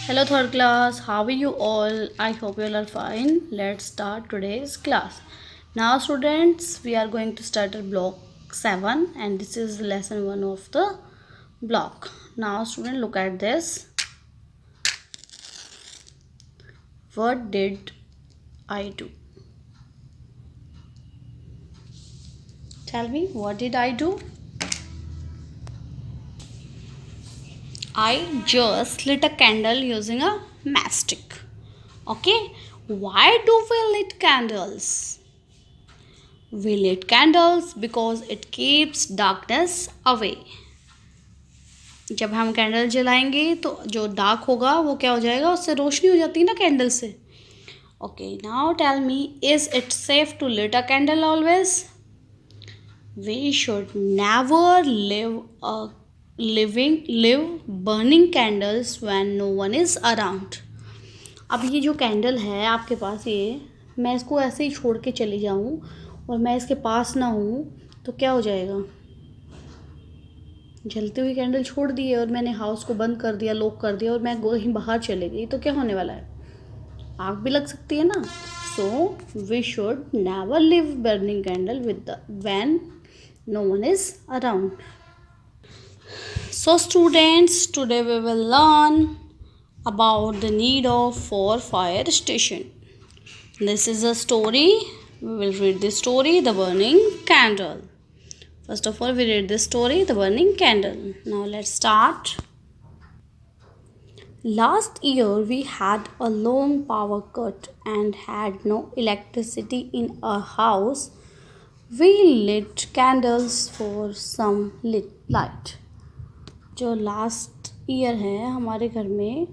Hello third class, how are you all? I hope you all are fine. Let's start today's class. Now students, we are going to start at block 7 and this is lesson 1 of the block. Now student, look at this. What did I do? Tell me, what did I do? I just lit a candle using a matchstick. Okay, why do we lit candles? We lit candles because it keeps darkness away. जब हम candle जलाएंगे तो जो dark होगा वो क्या हो जाएगा, उससे रोशनी हो जाती है ना कैंडल से. Okay, now tell me, is it safe to lit a candle always? We should never leave burning candles when no one is around. अब ये जो कैंडल है आपके पास, ये मैं इसको ऐसे ही छोड़ के चली जाऊँ और मैं इसके पास ना हूँ तो क्या हो जाएगा? जलती हुई कैंडल छोड़ दी है और मैंने हाउस को बंद कर दिया, लॉक कर दिया और मैं कहीं बाहर चले गई तो क्या होने वाला है? आग भी लग सकती है ना. So we should never leave burning candle with when no one is around. So students, today we will learn about the need of for fire station. This is a story. We will read the story, The Burning Candle. First of all, we read the story, The Burning Candle. Now let's start. Last year we had a long power cut and had no electricity in our house. We lit candles for some light. जो last year है हमारे घर में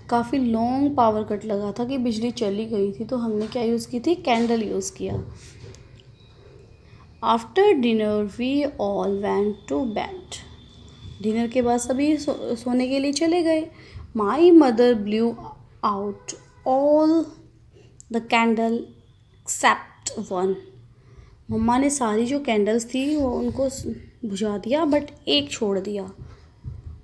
काफ़ी long power cut लगा था कि बिजली चली गई थी, तो हमने क्या यूज़ की थी? कैंडल यूज़ किया. After dinner we all went to bed. Dinner के बाद सभी सोने के लिए चले गए. My mother blew out all the candle except one. मम्मा ने सारी जो कैंडल्स थी वो उनको बुझा दिया बट एक छोड़ दिया.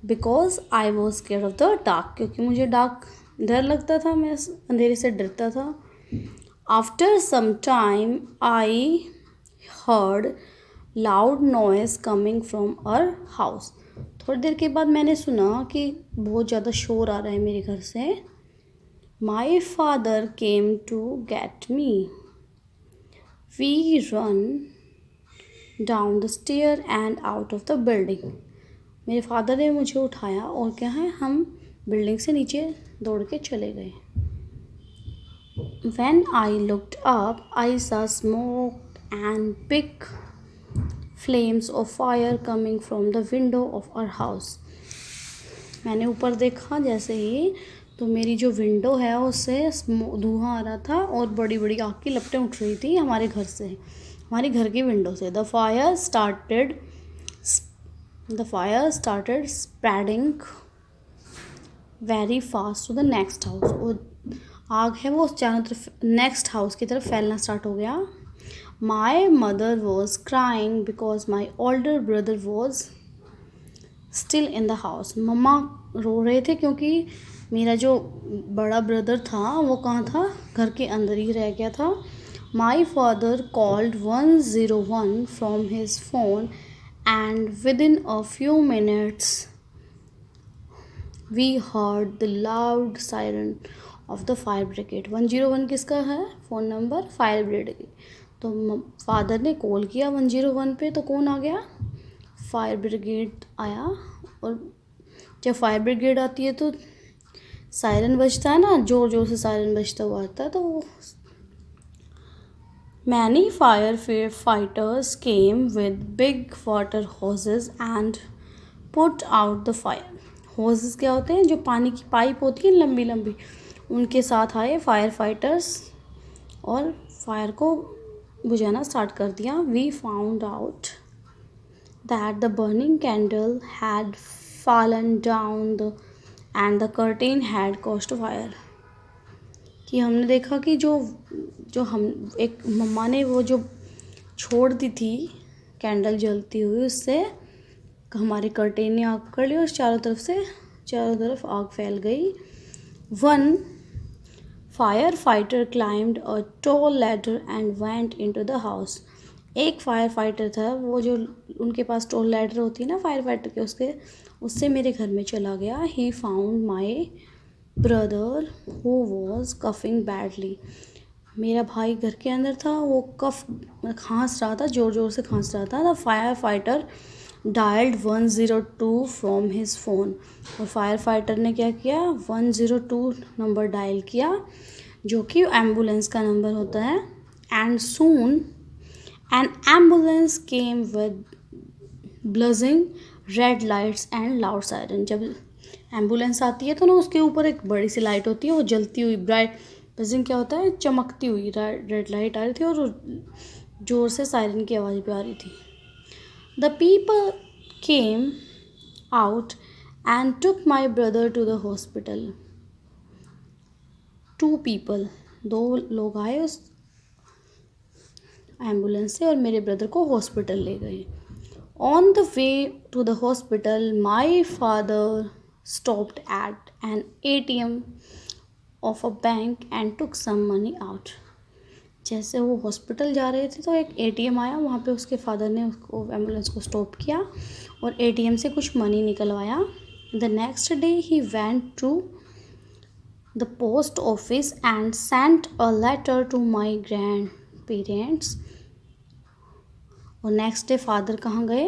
Because I was scare of the dark, क्योंकि मुझे डर लगता था, मैं अंधेरे से डरता था. After some time I heard loud noise coming from our house. थोड़ी देर के बाद मैंने सुना कि बहुत ज़्यादा शोर आ रहा है मेरे घर से. My father came to get me. We run down the stair and out of the building. मेरे फादर ने मुझे उठाया और क्या है, हम बिल्डिंग से नीचे दौड़ के चले गए. When I looked up, I saw smoke and big flames of fire coming from the window of our house. मैंने ऊपर देखा जैसे ही, तो मेरी जो विंडो है उससे धुआं आ रहा था और बड़ी बड़ी आग की लपटें उठ रही थी हमारे घर से, हमारे घर की विंडो से. The fire started spreading very fast to the next house. वो आग है वो चारों तरफ नेक्स्ट हाउस की तरफ फैलना स्टार्ट हो गया. My mother was crying because my older brother was still in the house. मम्मा रो रहे थे क्योंकि मेरा जो बड़ा ब्रदर था वो कहाँ था? घर के अंदर ही रह गया था. My father called 101 from his phone and within a few minutes we heard the loud siren of the fire brigade. 101 किसका है? Phone number fire brigade. तो फादर ने कॉल किया 101 पे, तो कौन आ गया? फायर ब्रिगेड आया. और जब फायर ब्रिगेड आती है तो सायरन बजता है ना, ज़ोर ज़ोर से सायरन बजता हुआ आता है. तो many firefighters came with big water hoses and put out the fire. hoses क्या होते हैं? जो पानी की पाइप होती है लंबी लंबी, उनके साथ आए फायर फाइटर्स और फायर को बुझाना स्टार्ट कर दिया. We found out that the burning candle had fallen down and the curtain had caused fire. कि हमने देखा कि जो हम एक मम्मा ने वो जो छोड़ दी थी कैंडल जलती हुई, उससे हमारे कर्टेन ने आग पकड़ ली और चारों तरफ आग फैल गई. One firefighter climbed a tall ladder and went into the house. एक फायर फाइटर था वो जो उनके पास टोल लैडर होती है ना फायर फाइटर के उसके उससे मेरे घर में चला गया. He found my brother who was coughing badly. मेरा भाई घर के अंदर था. वो खांस रहा था, ज़ोर ज़ोर से खांस रहा था. The fire fighter dialled 102 from his phone. और फायर फाइटर ने क्या किया, 102 नंबर डायल किया जो कि एम्बुलेंस का नंबर होता है. And soon an ambulance came with blazing red lights and loud siren. जब एम्बुलेंस आती है तो ना उसके ऊपर एक बड़ी सी लाइट होती है, वो जलती हुई ब्राइट. ब्लजिंग क्या होता है, चमकती हुई रेड लाइट आ रही थी और ज़ोर से सायरन की आवाज़ भी आ रही थी. The people came out and took my brother to the hospital. Two people, दो लोग आए उस एम्बुलेंस से और मेरे ब्रदर को हॉस्पिटल ले गए. On the way to the hospital, my father stopped at an ATM of a bank and took some money out. जैसे वो हॉस्पिटल जा रहे थे तो एक एटीएम आया. वहाँ पे उसके फादर ने उसको एम्बुलेंस को स्टॉप किया और एटीएम से कुछ मनी निकलवाया. The next day he went to the post office and sent a letter to my grandparents. और नेक्स्ट डे फादर कहाँ गए,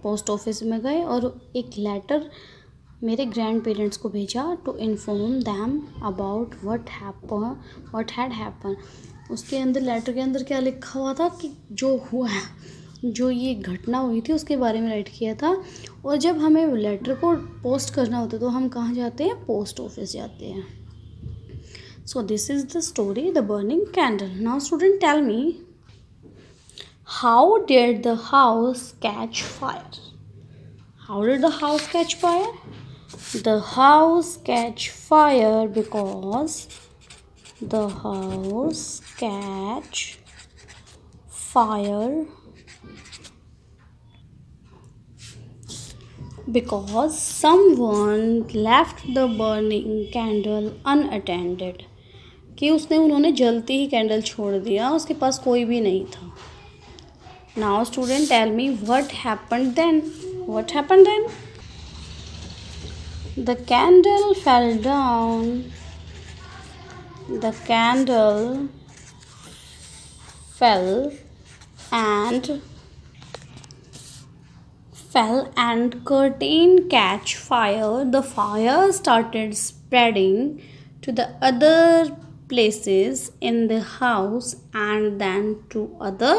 पोस्ट ऑफिस में गए और एक लेटर मेरे ग्रैंड पेरेंट्स को भेजा to inform them about what had happen. उसके अंदर लेटर के अंदर क्या लिखा हुआ था कि जो हुआ है, जो ये घटना हुई थी उसके बारे में राइट किया था. और जब हमें लेटर को पोस्ट करना होता है तो हम कहाँ जाते हैं, पोस्ट ऑफिस जाते हैं. So this is the story the burning candle. Now student tell me, how did the house catch fire? How did the house catch fire? The house catch fire because the house catch fire because someone left the burning candle unattended. कि उन्होंने जलती ही candle छोड़ दिया, उसके पास कोई भी नहीं था. Now student tell me what happened then? What happened then? The candle fell down. The candle fell and curtain catch fire. The fire started spreading to the other places in the house and then to other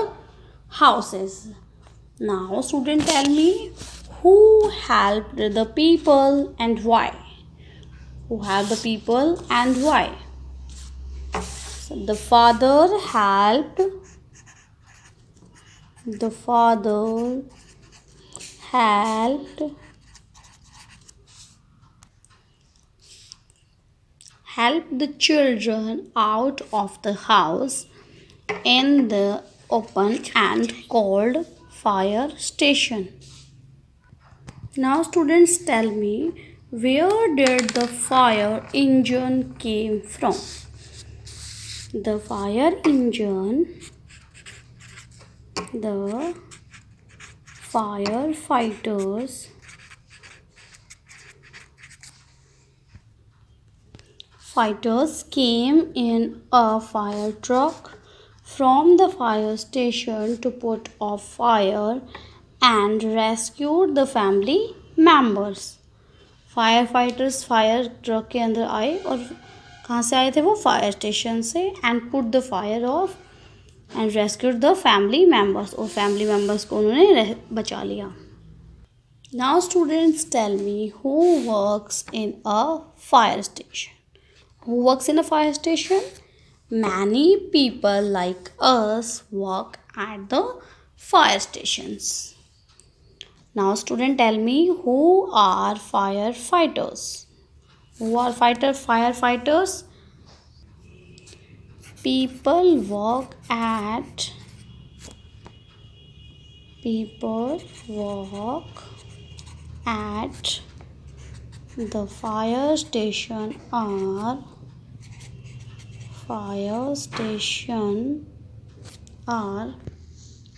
houses. Now student tell me, who helped the people and why? Who helped the people and why? So the father helped the children out of the house in the open and called fire station. Now students tell me, where did the fire engine came from? The firefighters came in a fire truck from the fire station to put off fire and rescued the family members. Fire fighters fire truck के अंदर आए और कहाँ से आए थे वो, fire station से. And put the fire off and rescued the family members. और फैमिली मेम्बर्स को उन्होंने बचा लिया. Now students tell me, who works in a fire station? Who works in a fire station? Many people like us work at the fire stations. Now student tell me, who are firefighters? Who are firefighters? People work at The fire station are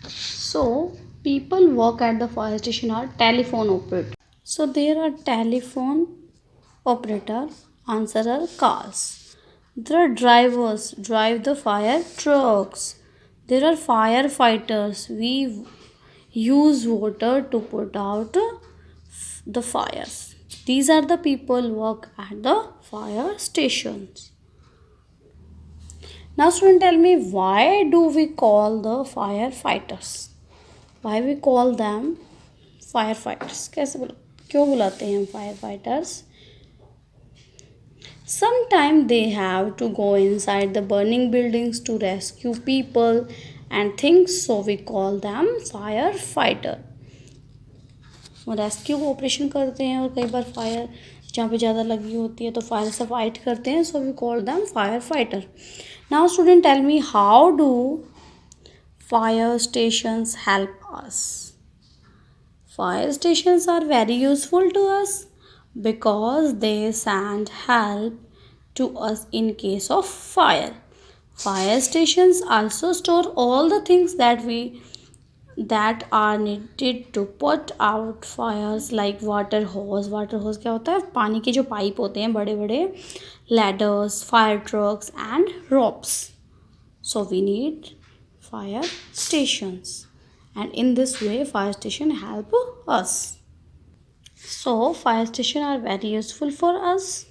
so people work at the fire station are telephone operator. So there are telephone operator, answer are cars. There are drivers, drive the fire trucks. There are firefighters, we use water to put out the fires. These are the people work at the fire stations. Now student, tell me, why do we call the firefighters? Why we call them firefighters? कैसे बोला, क्यों बुलाते हैं हम firefighters? Sometimes they have to go inside the burning buildings to rescue people and things, so we call them firefighter. वो rescue operation करते हैं और कई बार फायर जहाँ पे ज़्यादा लगी होती है तो फायर से फाइट करते हैं, so we call them fire fighter. Now student, tell me, how do fire stations help us? Fire stations are very useful to us because they send help to us in case of fire. Fire stations also store all the things that are needed to put out fires like water hose. Water hose क्या होता है? पानी के जो pipe होते हैं बड़े बड़े, ladders, fire trucks and ropes. So we need fire stations. And in this way fire station help us. So fire station are very useful for us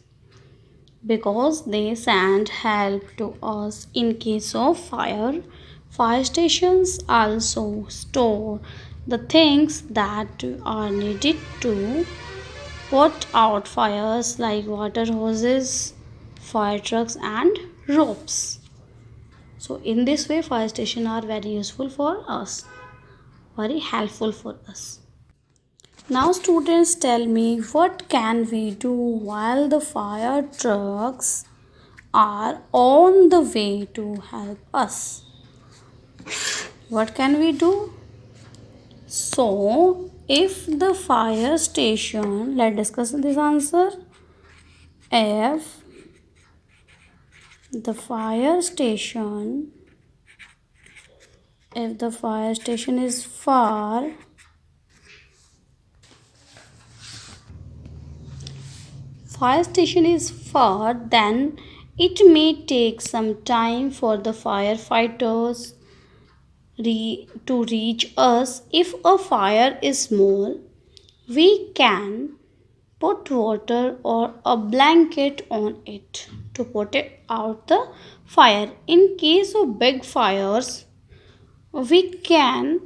because they send help to us in case of fire. Fire stations also store the things that are needed to put out fires like water hoses, fire trucks and ropes. So in this way fire station are very useful for us, very helpful for us. Now students, tell me, what can we do while the fire trucks are on the way to help us? What can we do? So if the fire station, let's discuss this answer. If the fire station is far then it may take some time for the firefighters to reach us. If a fire is small, we can put water or a blanket on it to put it out the fire. In case of big fires, we can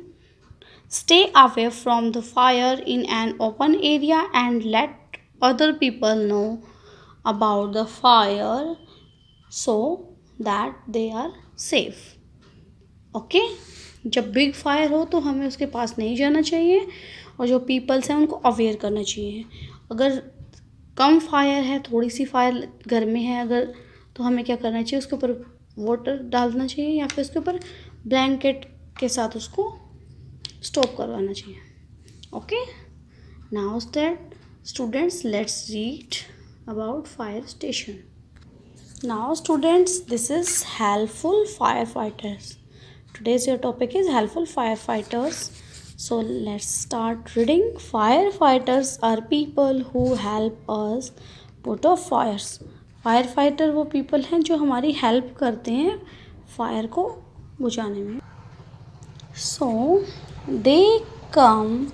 stay away from the fire in an open area and let other people know about the fire so that they are safe. Okay जब big fire हो तो हमें उसके पास नहीं जाना चाहिए और जो पीपल्स हैं उनको अवेयर करना चाहिए. अगर कम फायर है, थोड़ी सी फायर घर में है अगर, तो हमें क्या करना चाहिए, उसके ऊपर वाटर डालना चाहिए या फिर उसके ऊपर ब्लैंकेट के साथ उसको स्टॉप करवाना चाहिए. Okay, now students, let's read about fire station. Now students, this is helpful firefighters. Today's your topic is helpful firefighters. So let's start reading. Firefighters are people who help us put out fires. Firefighter वो people हैं जो हमारी help करते हैं fire को बुझाने में. So they come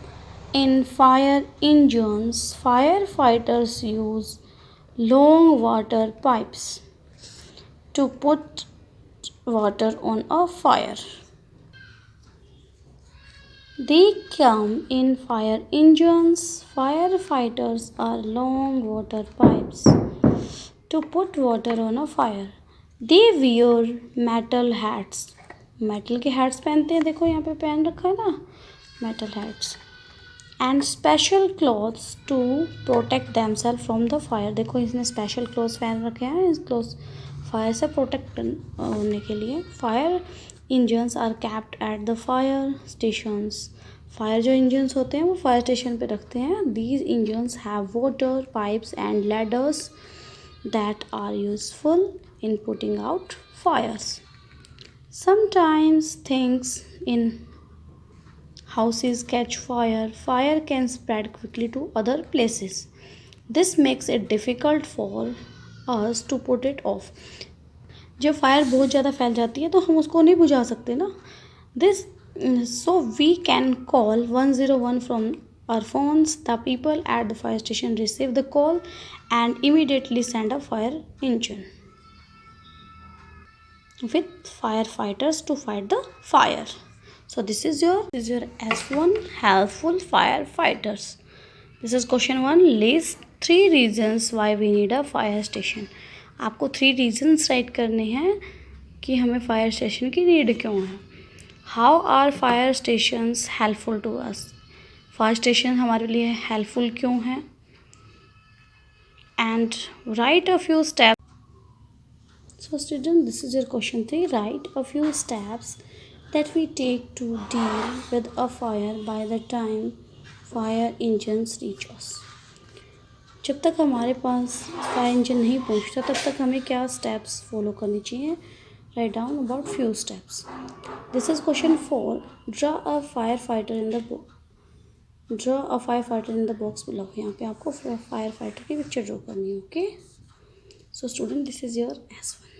in fire engines. Firefighters use long water pipes to put water on a fire. They come in fire engines. Firefighters are long water pipes to put water on a fire. They wear metal hats. Metal के hats पहनते हैं, देखो यहाँ पे पहन रखा है ना metal hats. And special clothes to protect themselves from the fire. देखो इसने स्पेशल क्लॉथ्स पहन रखे हैं, इस क्लॉथ्स फायर से प्रोटेक्ट होने के लिए. Fire engines are kept at the fire stations. Fire जो इंजन्स होते हैं वो फायर स्टेशन पे रखते हैं. These engines have water pipes and ladders that are useful in putting out fires. Sometimes things in houses catch fire. Fire can spread quickly to other places. This makes it difficult for us to put it off. जब fire बहुत ज़्यादा फैल जाती है तो हम उसको नहीं बुझा सकते ना. This so we can call 101 from our phones. The people at the fire station receive the call and immediately send a fire engine with firefighters to fight the fire. So this is your S1 helpful firefighters. This is question 1. List 3 reasons why we need a fire station. आपको 3 reasons write करने हैं कि हमें fire station की need क्यों है. How are fire stations helpful to us? Fire station हमारे लिए helpful क्यों है. And write a few steps. So student, this is your question 3. Write a few steps that we take to deal with a fire by the time fire engines reach us. जब तक हमारे पास fire engine नहीं पहुंचता तब तक हमें क्या steps follow करनी चाहिए. Write down about few steps. This is question 4. Draw a fire fighter in the box below. यहाँ पे आपको फायर फाइटर की पिक्चर ड्रॉ करनी है. Okay. So student, this is your S1.